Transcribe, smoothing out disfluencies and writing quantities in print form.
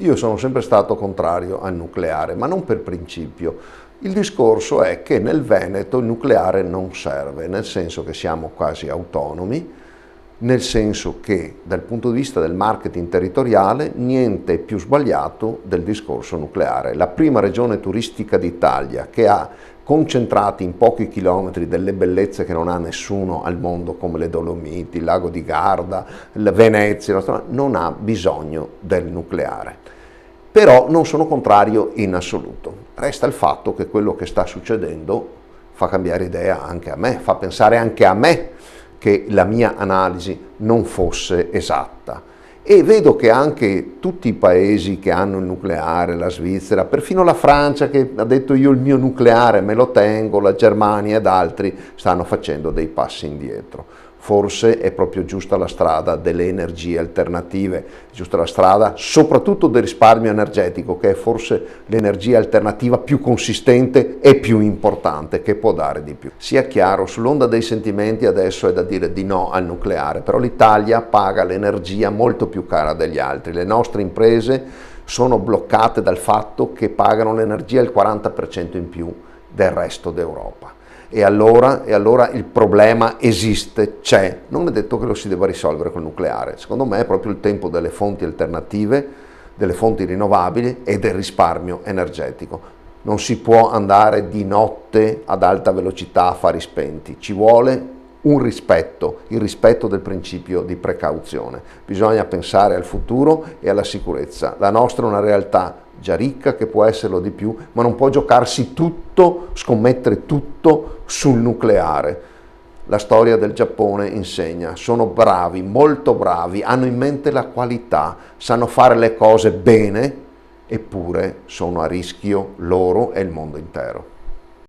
Io sono sempre stato contrario al nucleare, ma non per principio. Il discorso è che nel Veneto il nucleare non serve, nel senso che siamo quasi autonomi, nel senso che dal punto di vista del marketing territoriale niente è più sbagliato del discorso nucleare. La prima regione turistica d'Italia che ha concentrati in pochi chilometri delle bellezze che non ha nessuno al mondo, come le Dolomiti, il lago di Garda, Venezia, non ha bisogno del nucleare. Però non sono contrario in assoluto. Resta il fatto che quello che sta succedendo fa cambiare idea anche a me, fa pensare anche a me che la mia analisi non fosse esatta. E vedo che anche tutti i paesi che hanno il nucleare, la Svizzera, perfino la Francia che ha detto io il mio nucleare me lo tengo, la Germania ed altri stanno facendo dei passi indietro. Forse è proprio giusta la strada delle energie alternative, giusta la strada soprattutto del risparmio energetico, che è forse l'energia alternativa più consistente e più importante, che può dare di più. Sia chiaro, sull'onda dei sentimenti adesso è da dire di no al nucleare, però l'Italia paga l'energia molto più cara degli altri. Le nostre imprese sono bloccate dal fatto che pagano l'energia il 40% in più del resto d'Europa. E allora il problema esiste, c'è, non è detto che lo si debba risolvere col nucleare. Secondo me è proprio il tempo delle fonti alternative, delle fonti rinnovabili e del risparmio energetico. Non si può andare di notte ad alta velocità a fari spenti, ci vuole un rispetto, il rispetto del principio di precauzione. Bisogna pensare al futuro e alla sicurezza. La nostra è una realtà già ricca, che può esserlo di più, ma non può giocarsi tutto, scommettere tutto sul nucleare. La storia del Giappone insegna, sono bravi, molto bravi, hanno in mente la qualità, sanno fare le cose bene, eppure sono a rischio loro e il mondo intero.